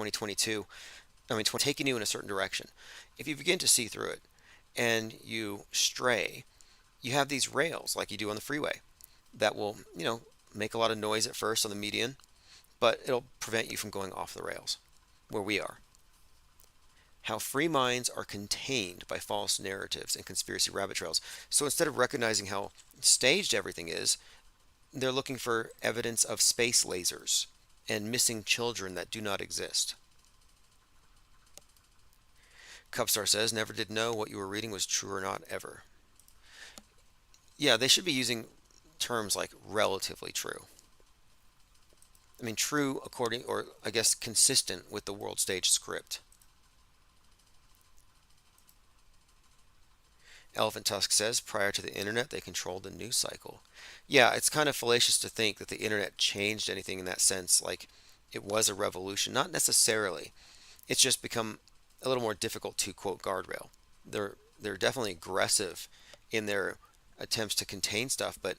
2022, taking you in a certain direction. If you begin to see through it and you stray, you have these rails like you do on the freeway that will, make a lot of noise at first on the median, but it'll prevent you from going off the rails where we are. How free minds are contained by false narratives and conspiracy rabbit trails. So instead of recognizing how staged everything is, they're looking for evidence of space lasers and missing children that do not exist. Cupstar says, never did know what you were reading was true or not ever. Yeah, they should be using terms like relatively true. True according, or I guess consistent with the world stage script. Elephant Tusk says, prior to the internet, they controlled the news cycle. Yeah, it's kind of fallacious to think that the internet changed anything in that sense, like it was a revolution. Not necessarily. It's just become a little more difficult to quote guardrail. They're definitely aggressive in their attempts to contain stuff, but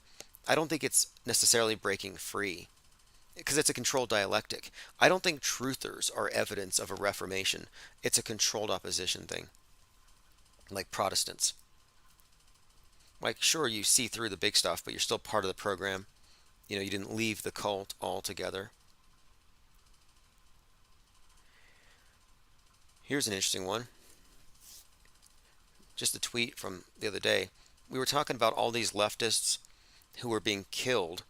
I don't think it's necessarily breaking free because it's a controlled dialectic. I don't think truthers are evidence of a reformation. It's a controlled opposition thing, like Protestants. Like, sure, you see through the big stuff, but you're still part of the program. You didn't leave the cult altogether. Here's an interesting one. Just a tweet from the other day. We were talking about all these leftists who were being killed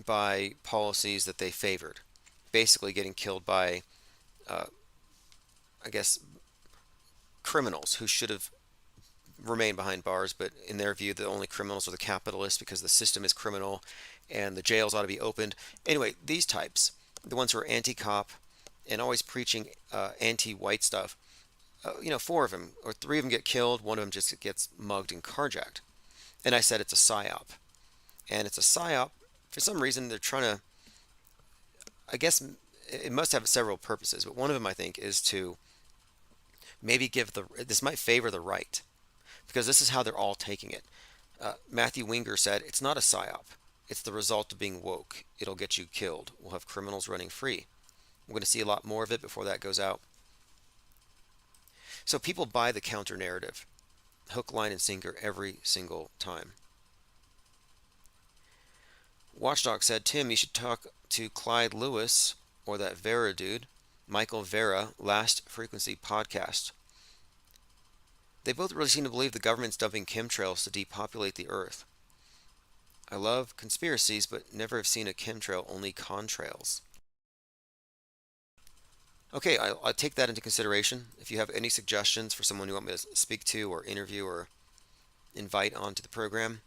by policies that they favored. Basically getting killed by, I guess, criminals who should have remain behind bars, but in their view, the only criminals are the capitalists because the system is criminal and the jails ought to be opened. Anyway, these types, the ones who are anti-cop and always preaching anti-white stuff, four of them or three of them get killed, one of them just gets mugged and carjacked. And I said it's a psyop. And it's a psyop. For some reason, they're trying to, I guess it must have several purposes, but one of them, I think, is to maybe this might favor the right, because this is how they're all taking it. Matthew Winger said, it's not a psyop. It's the result of being woke. It'll get you killed. We'll have criminals running free. We're going to see a lot more of it before that goes out. So people buy the counter narrative, hook, line, and sinker every single time. Watchdog said, Tim, you should talk to Clyde Lewis or that Vera dude, Michael Vera, Last Frequency podcast. They both really seem to believe the government's dumping chemtrails to depopulate the earth. I love conspiracies, but never have seen a chemtrail, only contrails. Okay, I'll take that into consideration. If you have any suggestions for someone you want me to speak to or interview or invite onto the program,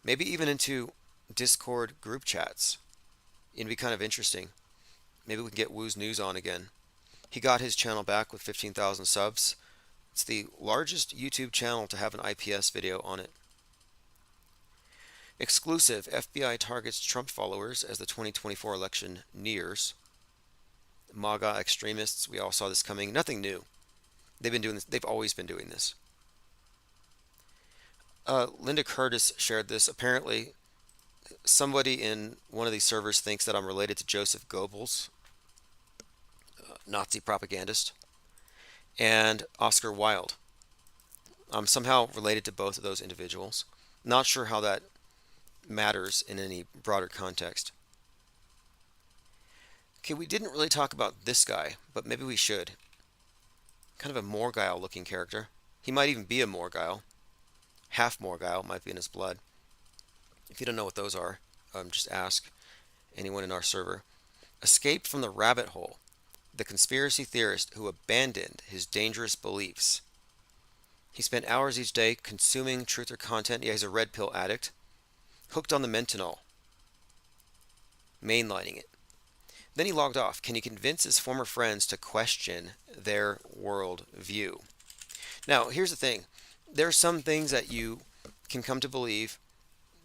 maybe even into Discord group chats, it'd be kind of interesting. Maybe we can get Woo's News on again. He got his channel back with 15,000 subs. It's the largest YouTube channel to have an IPS video on it. Exclusive, FBI targets Trump followers as the 2024 election nears. MAGA extremists, we all saw this coming. Nothing new. They've been doing this. They've always been doing this. Linda Curtis shared this. Apparently, somebody in one of these servers thinks that I'm related to Joseph Goebbels, Nazi propagandist, and Oscar Wilde. I'm somehow related to both of those individuals. Not sure how that matters in any broader context. Okay, we didn't really talk about this guy, but maybe we should. Kind of a Morgile looking character. He might even be a Morgile. Half Morgile might be in his blood. If you don't know what those are, just ask anyone in our server. Escaped from the rabbit hole. The conspiracy theorist who abandoned his dangerous beliefs. He spent hours each day consuming truther content. Yeah, he's a red pill addict. Hooked on the Mentanol. Mainlining it. Then he logged off. Can he convince his former friends to question their world view? Now, here's the thing. There are some things that you can come to believe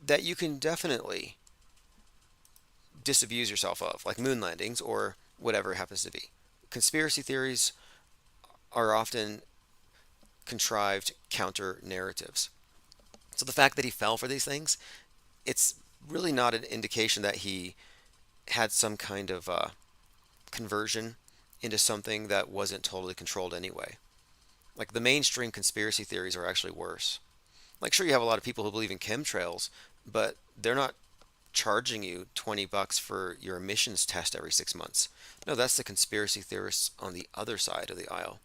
that you can definitely disabuse yourself of, like moon landings or whatever it happens to be. Conspiracy theories are often contrived counter narratives. So the fact that he fell for these things, it's really not an indication that he had some kind of conversion into something that wasn't totally controlled anyway. Like the mainstream conspiracy theories are actually worse. Like, sure, you have a lot of people who believe in chemtrails, but they're not charging you $20 for your emissions test every 6 months. No, that's the conspiracy theorists on the other side of the aisle.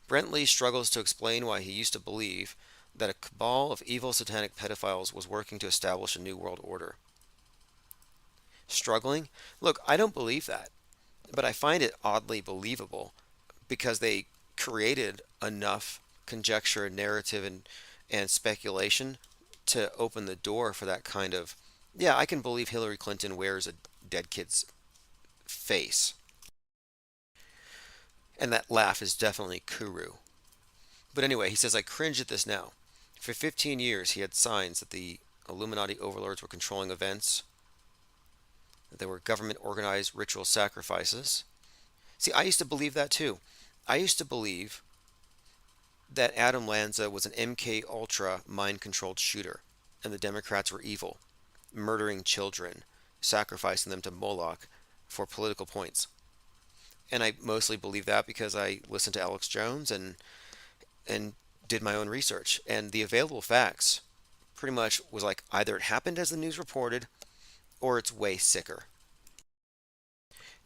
Brent Lee struggles to explain why he used to believe that a cabal of evil satanic pedophiles was working to establish a new world order. Struggling? Look, I don't believe that, but I find it oddly believable because they created enough conjecture, narrative, and speculation to open the door for that kind of, yeah, I can believe Hillary Clinton wears a dead kid's face. And that laugh is definitely Kuru. But anyway, he says, I cringe at this now. For 15 years, he had signs that the Illuminati overlords were controlling events, that there were government organized ritual sacrifices. See, I used to believe that too. I used to believe that Adam Lanza was an MK Ultra mind controlled shooter, and the Democrats were evil, murdering children, sacrificing them to Moloch for political points. And I mostly believe that because I listened to Alex Jones and did my own research. And the available facts pretty much was like either it happened as the news reported or it's way sicker.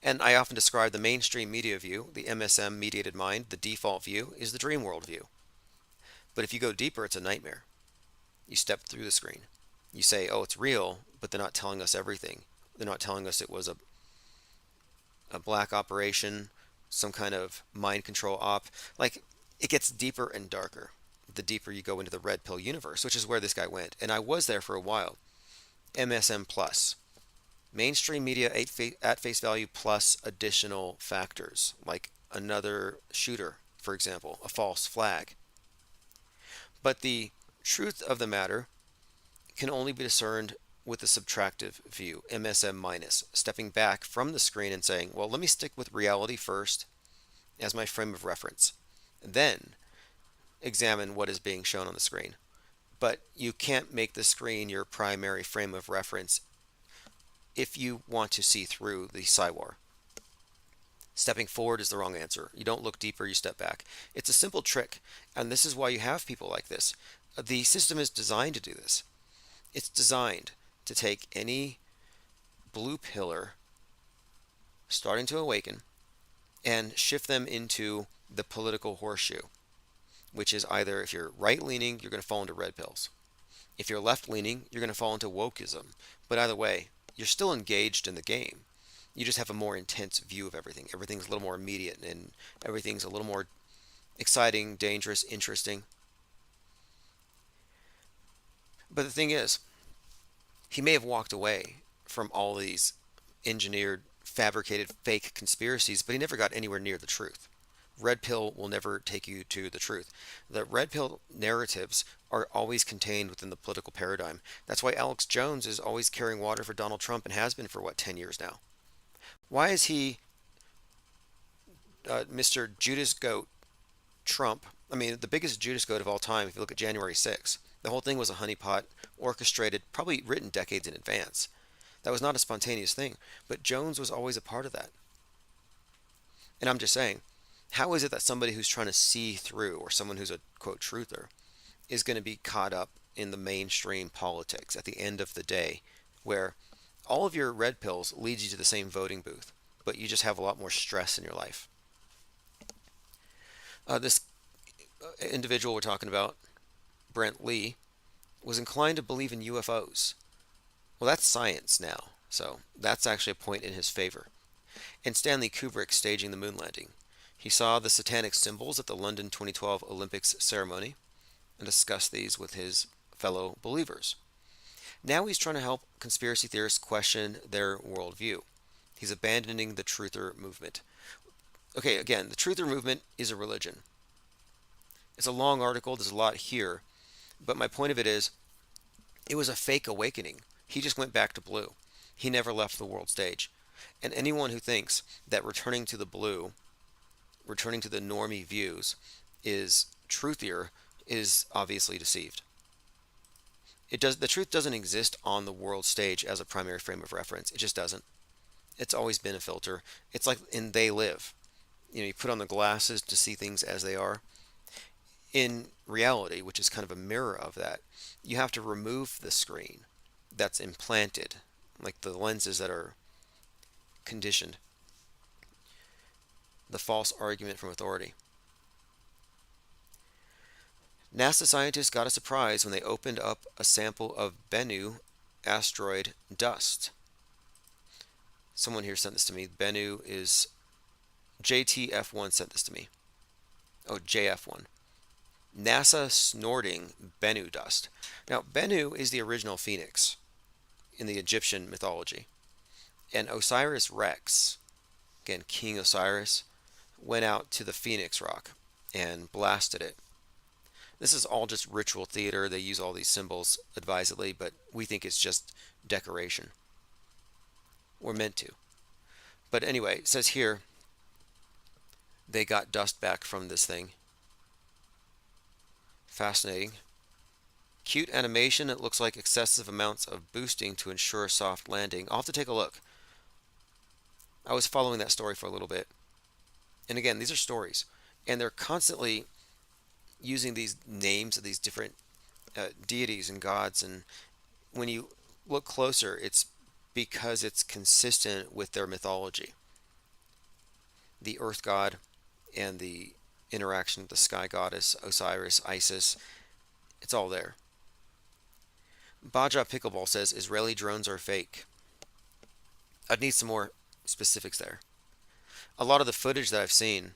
And I often describe the mainstream media view, the MSM mediated mind, the default view is the dream world view. But if you go deeper, it's a nightmare. You step through the screen. You say, oh, it's real, but they're not telling us everything. They're not telling us it was a black operation, some kind of mind control op. Like, it gets deeper and darker the deeper you go into the red pill universe, which is where this guy went. And I was there for a while. MSM plus. Mainstream media at face value plus additional factors, like another shooter, for example, a false flag. But the truth of the matter can only be discerned with the subtractive view, MSM minus, stepping back from the screen and saying, well, let me stick with reality first as my frame of reference, then examine what is being shown on the screen. But you can't make the screen your primary frame of reference if you want to see through the Psywar. Stepping forward is the wrong answer. You don't look deeper, you step back. It's a simple trick, and this is why you have people like this. The system is designed to do this. It's designed to take any blue pillar starting to awaken and shift them into the political horseshoe, which is either if you're right leaning, you're going to fall into red pills. If you're left leaning, you're going to fall into wokeism. But either way, you're still engaged in the game. You just have a more intense view of everything. Everything's a little more immediate and everything's a little more exciting, dangerous, interesting. But the thing is, he may have walked away from all these engineered, fabricated, fake conspiracies, but he never got anywhere near the truth. Red pill will never take you to the truth. The red pill narratives are always contained within the political paradigm. That's why Alex Jones is always carrying water for Donald Trump and has been for what, 10 years now. Why is he Mr. Judas Goat Trump? I mean, the biggest Judas Goat of all time, if you look at January 6th. The whole thing was a honeypot, orchestrated, probably written decades in advance. That was not a spontaneous thing, but Jones was always a part of that. And I'm just saying, how is it that somebody who's trying to see through, or someone who's a quote truther, is going to be caught up in the mainstream politics at the end of the day, where all of your red pills lead you to the same voting booth, but you just have a lot more stress in your life? This individual we're talking about, Brent Lee, was inclined to believe in UFOs. Well, that's science now, so that's actually a point in his favor. And Stanley Kubrick staging the moon landing. He saw the satanic symbols at the London 2012 Olympics ceremony and discussed these with his fellow believers. Now he's trying to help conspiracy theorists question their worldview. He's abandoning the truther movement. Okay, again, the truther movement is a religion. It's a long article, there's a lot here, but my point of it is, it was a fake awakening. He just went back to blue. He never left the world stage. And anyone who thinks that returning to the blue, returning to the normie views, is truthier is obviously deceived. The truth doesn't exist on the world stage as a primary frame of reference. It just doesn't. It's always been a filter. It's like in They Live. You put on the glasses to see things as they are. In reality, which is kind of a mirror of that, you have to remove the screen that's implanted, like the lenses that are conditioned, the false argument from authority. NASA scientists got a surprise when they opened up a sample of Bennu asteroid dust. Someone here sent this to me. Bennu is JTF1 sent this to me. Oh, JF1. NASA snorting Bennu dust. Now, Bennu is the original phoenix in the Egyptian mythology. And Osiris Rex, again, King Osiris, went out to the Phoenix Rock and blasted it. This is all just ritual theater. They use all these symbols advisedly, but we think it's just decoration. We're meant to. But anyway, it says here they got dust back from this thing. Fascinating. Cute animation. It looks like excessive amounts of boosting to ensure a soft landing. I'll have to take a look. I was following that story for a little bit. And again, these are stories. And they're constantly using these names of these different deities and gods. And when you look closer, it's because it's consistent with their mythology. The earth god and the interaction with the sky goddess, Osiris, Isis, it's all there. Baja Pickleball says Israeli drones are fake. I'd need some more specifics there. A lot of the footage that I've seen,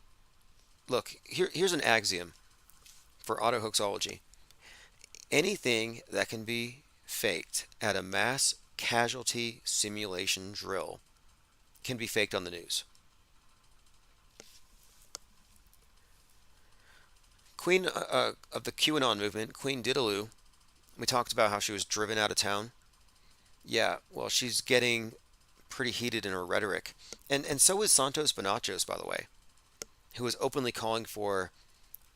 look, here's an axiom for autohoaxology. Anything that can be faked at a mass casualty simulation drill can be faked on the news. Queen of the QAnon movement, Queen Didaloo, we talked about how she was driven out of town. Yeah, well, she's getting pretty heated in her rhetoric. And so is Santos Bonachos, by the way, who is openly calling for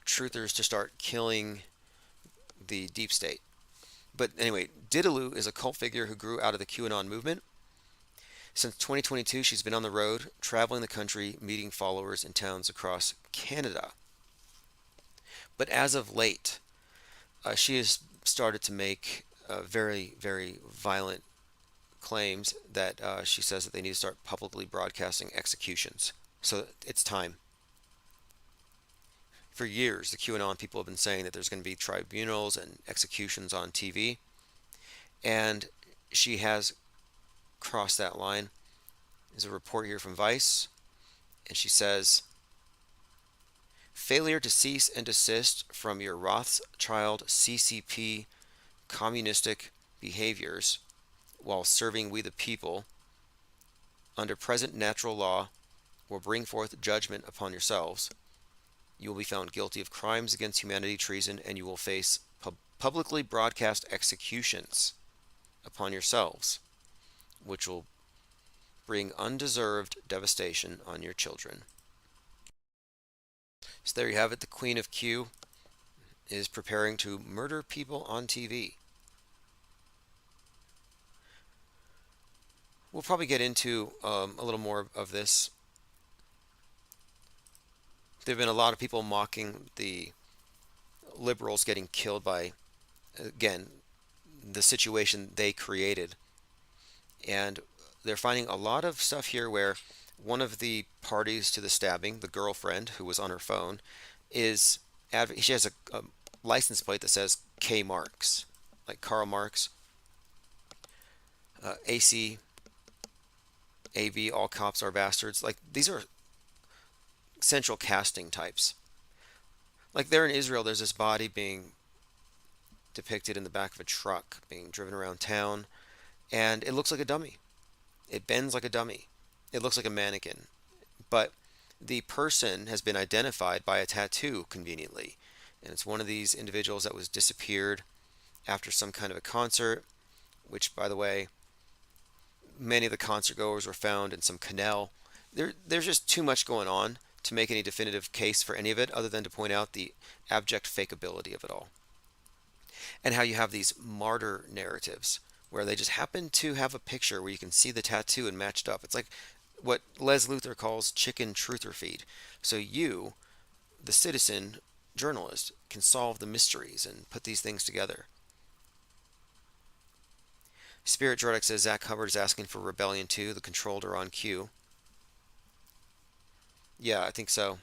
truthers to start killing the deep state. But anyway, Didaloo is a cult figure who grew out of the QAnon movement. Since 2022, she's been on the road, traveling the country, meeting followers in towns across Canada. But as of late, she has started to make very, very violent claims that she says that they need to start publicly broadcasting executions. So it's time. For years, the QAnon people have been saying that there's going to be tribunals and executions on TV. And she has crossed that line. There's a report here from Vice. And she says, failure to cease and desist from your Rothschild CCP communistic behaviors while serving we the people under present natural law will bring forth judgment upon yourselves. You will be found guilty of crimes against humanity, treason, and you will face publicly broadcast executions upon yourselves, which will bring undeserved devastation on your children. So there you have it. The Queen of Q is preparing to murder people on TV. We'll probably get into a little more of this. There have been a lot of people mocking the liberals getting killed by, again, the situation they created. And they're finding a lot of stuff here where one of the parties to the stabbing, the girlfriend who was on her phone, she has a license plate that says K Marx, like Karl Marx, AC, AV, all cops are bastards. Like these are central casting types. Like there in Israel, there's this body being depicted in the back of a truck being driven around town, and it looks like a dummy. It bends like a dummy. It looks like a mannequin. But the person has been identified by a tattoo conveniently. And it's one of these individuals that was disappeared after some kind of a concert, which, by the way, many of the concert goers were found in some canal. There's just too much going on to make any definitive case for any of it other than to point out the abject fakeability of it all. And how you have these martyr narratives where they just happen to have a picture where you can see the tattoo and matched up. It's like, what Les Luthor calls chicken truther feed. So you, the citizen journalist, can solve the mysteries and put these things together. Spirit Jordak says Zach Hubbard is asking for Rebellion 2. The Controlled are on queue. Yeah, I think so.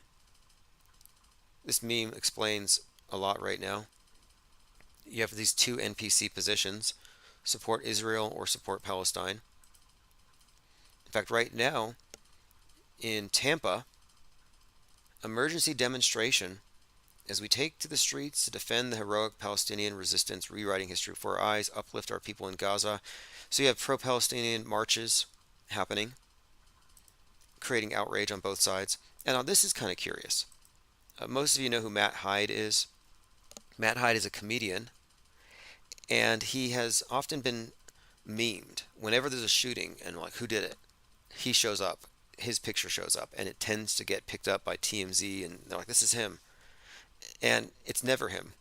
This meme explains a lot right now. You have these two NPC positions: support Israel or support Palestine. In fact, right now in Tampa, emergency demonstration as we take to the streets to defend the heroic Palestinian resistance, rewriting history before our eyes, uplift our people in Gaza. So you have pro-Palestinian marches happening, creating outrage on both sides. And now this is kind of curious. Most of you know who Matt Hyde is. Matt Hyde is a comedian, and he has often been memed. Whenever there's a shooting and like who did it, he shows up. His picture shows up, and it tends to get picked up by TMZ, and they're like, "This is him," and it's never him.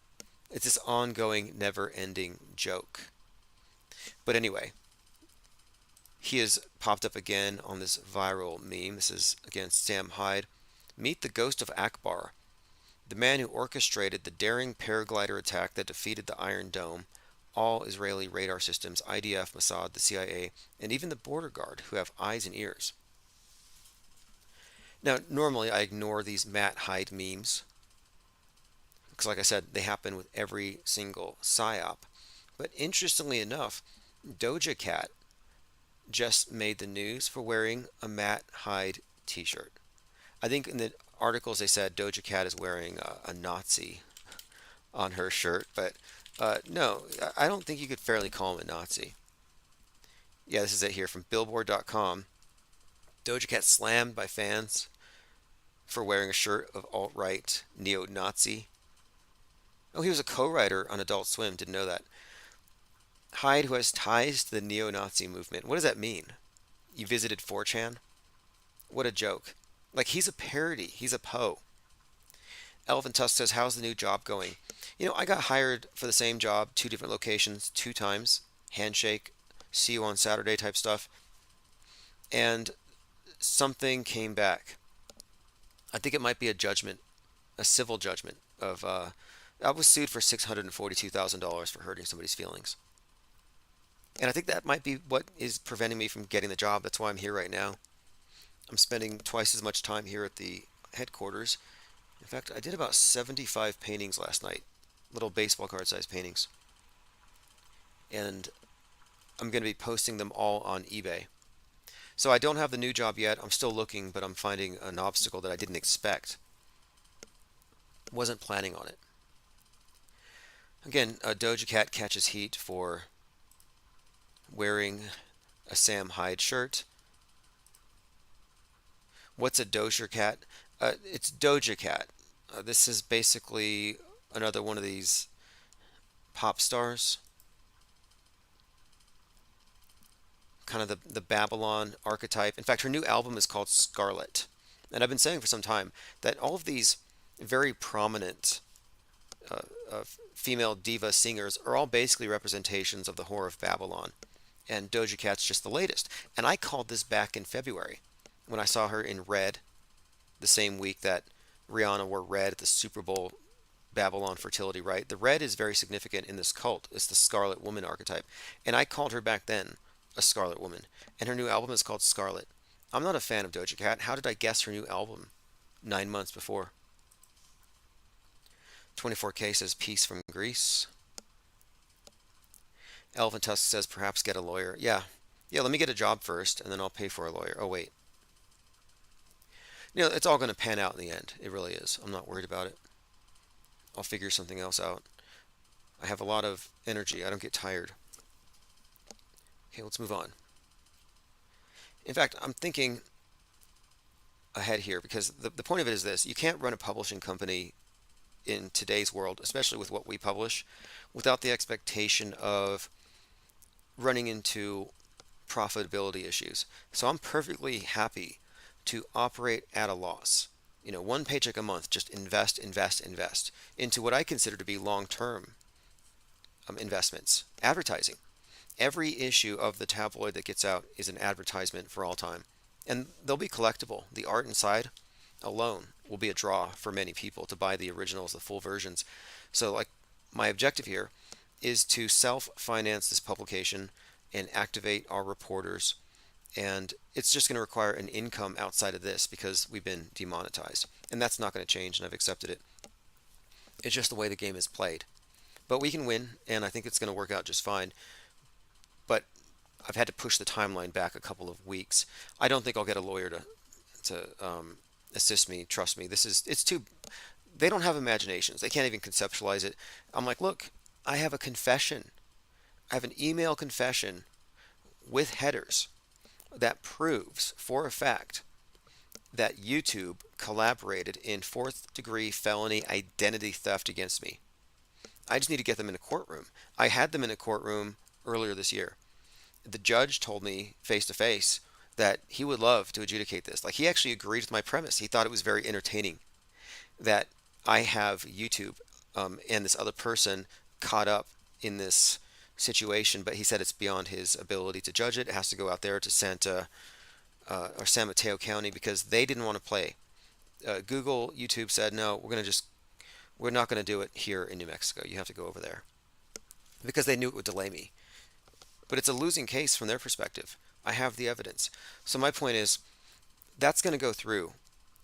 It's this ongoing, never-ending joke. But anyway, he has popped up again on this viral meme. This is again Sam Hyde. Meet the ghost of Akbar, the man who orchestrated the daring paraglider attack that defeated the Iron Dome, all Israeli radar systems, IDF, Mossad, the CIA, and even the border guard who have eyes and ears. Now, normally I ignore these Matt Hyde memes because, like I said, they happen with every single PSYOP. But interestingly enough, Doja Cat just made the news for wearing a Matt Hyde t-shirt. I think in the articles they said Doja Cat is wearing a Nazi on her shirt, but no, I don't think you could fairly call him a Nazi. Yeah, this is it here from Billboard.com. Doja Cat slammed by fans for wearing a shirt of alt-right neo-Nazi. Oh, he was a co-writer on Adult Swim. Didn't know that. Hyde, who has ties to the neo-Nazi movement. What does that mean? You visited 4chan? What a joke. Like, he's a parody. He's a Poe. Elephant Tusk says, how's the new job going? You know, I got hired for the same job, two different locations, two times. Handshake, see you on Saturday type stuff. And something came back. I think it might be a judgment, a civil judgment of, I was sued for $642,000 for hurting somebody's feelings. And I think that might be what is preventing me from getting the job. That's why I'm here right now. I'm spending twice as much time here at the headquarters. In fact, I did about 75 paintings last night, little baseball card size paintings. And I'm going to be posting them all on eBay. So I don't have the new job yet. I'm still looking, but I'm finding an obstacle that I didn't expect. Wasn't planning on it. Again, Doja Cat catches heat for wearing a Sam Hyde shirt. What's a Doja Cat? It's Doja Cat. This is basically another one of these pop stars. Kind of the Babylon archetype. In fact, her new album is called Scarlet. And I've been saying for some time that all of these very prominent female diva singers are all basically representations of the Whore of Babylon. And Doja Cat's just the latest. And I called this back in February when I saw her in red the same week that Rihanna wore red at the Super Bowl Babylon fertility rite. The red is very significant in this cult. It's the Scarlet Woman archetype. And I called her back then a Scarlet Woman. And her new album is called Scarlet. I'm not a fan of Doja Cat. How did I guess her new album 9 months before? 24K says peace from Greece. Elephant Tusk says perhaps get a lawyer. Yeah. Yeah, let me get a job first and then I'll pay for a lawyer. Oh, wait. You know, it's all going to pan out in the end. It really is. I'm not worried about it. I'll figure something else out. I have a lot of energy. I don't get tired. Okay, let's move on. In fact, I'm thinking ahead here because the point of it is this. You can't run a publishing company in today's world, especially with what we publish, without the expectation of running into profitability issues. So I'm perfectly happy to operate at a loss. You know, one paycheck a month, just invest, invest, invest into what I consider to be long-term investments. Advertising. Every issue of the tabloid that gets out is an advertisement for all time. and they'll be collectible. The art inside alone will be a draw for many people to buy the originals, the full versions. So, like, my objective here is to self-finance this publication and activate our reporters, and it's just going to require an income outside of this because we've been demonetized, and that's not going to change, and I've accepted it. It's just the way the game is played. But we can win, and I think it's going to work out just fine. But I've had to push the timeline back a couple of weeks. I don't think I'll get a lawyer to assist me. Trust me, it's too. They don't have imaginations. They can't even conceptualize it. I'm like, look, I have a confession. I have an email confession with headers that proves for a fact that YouTube collaborated in fourth degree felony identity theft against me. I just need to get them in a courtroom. I had them in a courtroom earlier this year. The judge told me face to face that he would love to adjudicate this. Like, he actually agreed with my premise. He thought it was very entertaining that I have YouTube and this other person caught up in this situation, but he said it's beyond his ability to judge it. It has to go out there to Santa or San Mateo County because they didn't want to play. Google, YouTube said, no, we're not going to do it here in New Mexico. You have to go over there because they knew it would delay me. But it's a losing case from their perspective. I have the evidence. So my point is that's going to go through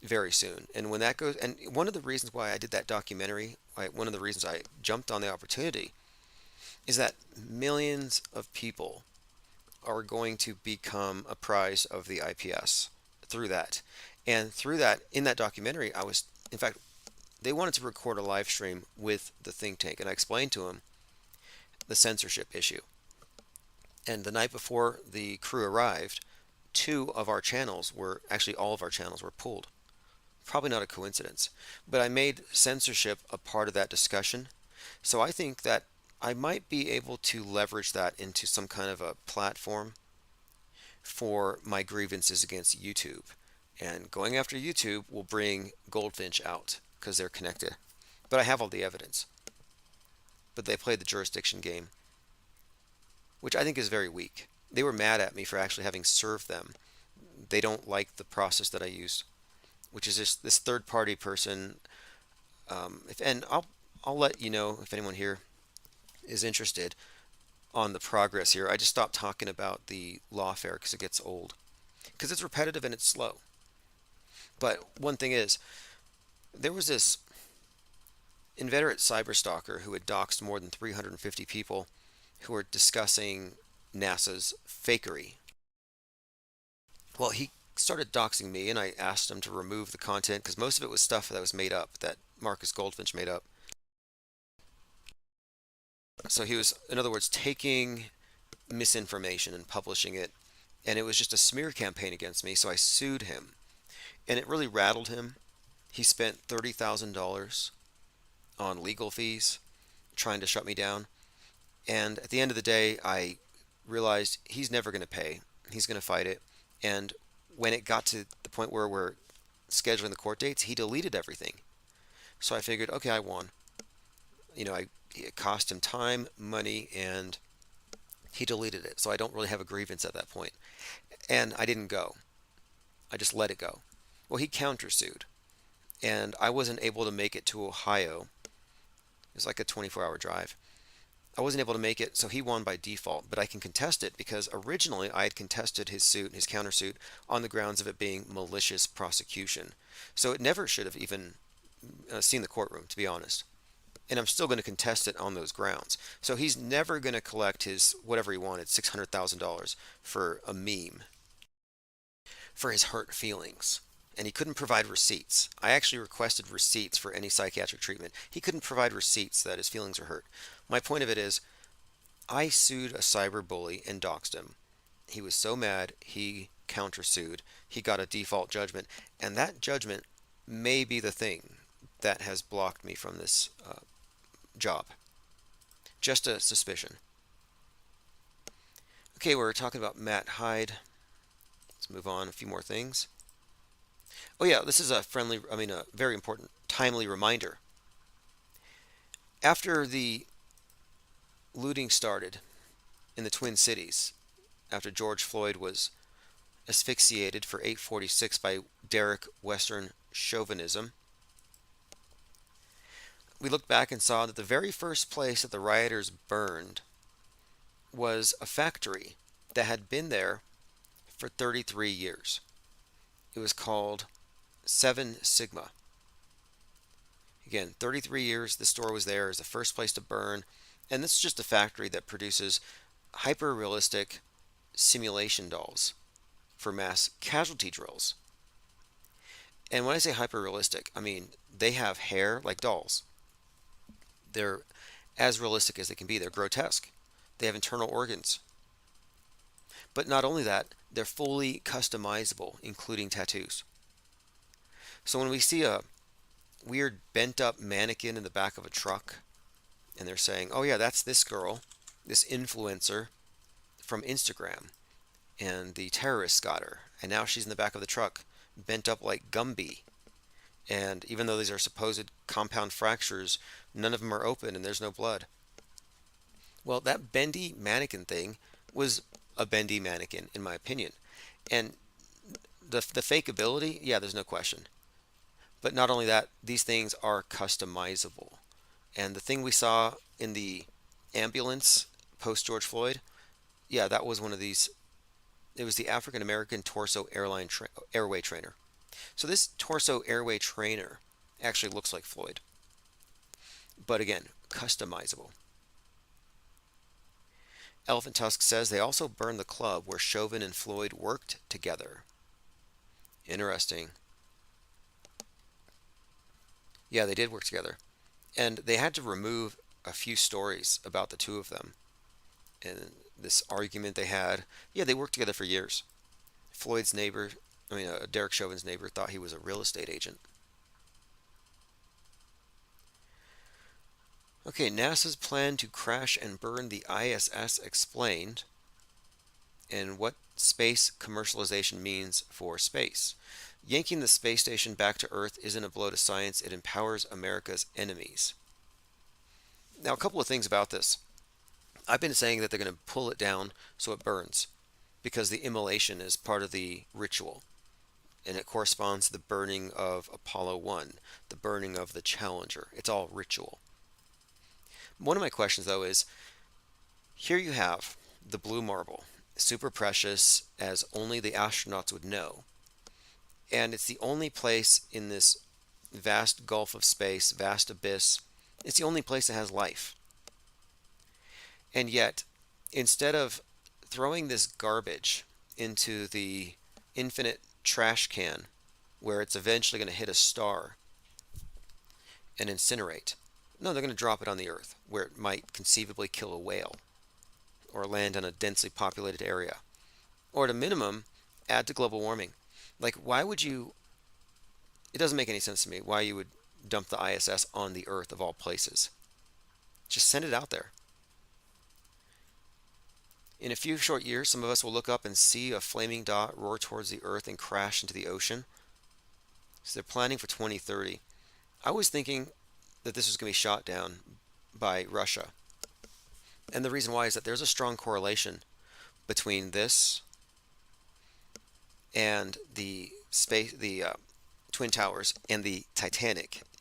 very soon. And when that goes, and one of the reasons why I did that documentary, one of the reasons I jumped on the opportunity is that millions of people are going to become apprised of the IPS through that. And through that, in that documentary, in fact, they wanted to record a live stream with the think tank. And I explained to them the censorship issue. And the night before the crew arrived, all of our channels were pulled. Probably not a coincidence, but I made censorship a part of that discussion. So I think that I might be able to leverage that into some kind of a platform for my grievances against YouTube. And going after YouTube will bring Goldfinch out because they're connected. But I have all the evidence. But they played the jurisdiction game, which I think is very weak. They were mad at me for actually having served them. They don't like the process that I used, which is this third party person. And I'll let you know if anyone here is interested on the progress here. I just stopped talking about the lawfare because it gets old, because it's repetitive and it's slow. But one thing is, there was this inveterate cyberstalker who had doxed more than 350 people who were discussing NASA's fakery. Well, he started doxing me, and I asked him to remove the content because most of it was stuff that was made up, that Marcus Goldfinch made up. So he was, in other words, taking misinformation and publishing it, and it was just a smear campaign against me. So I sued him, and it really rattled him. He spent $30,000 on legal fees trying to shut me down. And at the end of the day, I realized he's never going to pay. He's going to fight it. And when it got to the point where we're scheduling the court dates, he deleted everything. So I figured, okay, I won. It cost him time, money, and he deleted it. So I don't really have a grievance at that point. And I didn't go. I just let it go. Well, he countersued, and I wasn't able to make it to Ohio. It was like a 24-hour drive. I wasn't able to make it, so he won by default, but I can contest it because originally I had contested his countersuit, on the grounds of it being malicious prosecution. So it never should have even seen the courtroom, to be honest. And I'm still going to contest it on those grounds. So he's never going to collect his, whatever he wanted, $600,000 for a meme, for his hurt feelings. And he couldn't provide receipts. I actually requested receipts for any psychiatric treatment. He couldn't provide receipts that his feelings were hurt. My point of it is, I sued a cyber bully and doxed him. He was so mad, he countersued. He got a default judgment, and that judgment may be the thing that has blocked me from this job. Just a suspicion. Okay, we're talking about Matt Hyde. Let's move on. A few more things. Oh yeah, this is a very important, timely reminder. After the looting started in the Twin Cities, after George Floyd was asphyxiated for 846 by Derek Western chauvinism. We looked back and saw that the very first place that the rioters burned was a factory that had been there for 33 years. It was called Seven Sigma. Again, 33 years the store was there as the first place to burn, and this is just a factory that produces hyper realistic simulation dolls for mass casualty drills. And when I say hyper realistic, I mean they have hair like dolls. They're as realistic as they can be. They're grotesque. They have internal organs. But not only that, they're fully customizable, including tattoos. So when we see a weird bent up mannequin in the back of a truck, and they're saying, oh yeah, that's this girl, this influencer from Instagram, and the terrorists got her, and now she's in the back of the truck, bent up like Gumby. And even though these are supposed compound fractures, none of them are open and there's no blood. Well, that bendy mannequin thing was a bendy mannequin, in my opinion. And the fake ability, yeah, there's no question. But not only that, these things are customizable. And the thing we saw in the ambulance post George Floyd, yeah, that was one of these. It was the African American torso airway trainer. So this torso airway trainer actually looks like Floyd. But again, customizable. Elephant Tusk says they also burned the club where Chauvin and Floyd worked together. Interesting. Yeah, they did work together. And they had to remove a few stories about the two of them. And this argument they had, yeah, they worked together for years. Floyd's neighbor, Derek Chauvin's neighbor, thought he was a real estate agent. Okay, NASA's plan to crash and burn the ISS explained, and what space commercialization means for space. Yanking the space station back to Earth isn't a blow to science, it empowers America's enemies. Now, a couple of things about this. I've been saying that they're going to pull it down so it burns because the immolation is part of the ritual, and it corresponds to the burning of Apollo 1, the burning of the Challenger. It's all ritual. One of my questions, though, is here you have the blue marble, super precious as only the astronauts would know. And it's the only place in this vast gulf of space, vast abyss, it's the only place that has life. And yet, instead of throwing this garbage into the infinite trash can where it's eventually going to hit a star and incinerate, no, they're going to drop it on the Earth where it might conceivably kill a whale or land in a densely populated area. Or at a minimum, add to global warming. Like, why would you? It doesn't make any sense to me why you would dump the ISS on the Earth of all places. Just send it out there. In a few short years, some of us will look up and see a flaming dot roar towards the Earth and crash into the ocean. So they're planning for 2030. I was thinking that this was going to be shot down by Russia. And the reason why is that there's a strong correlation between this and the Twin Towers and the Titanic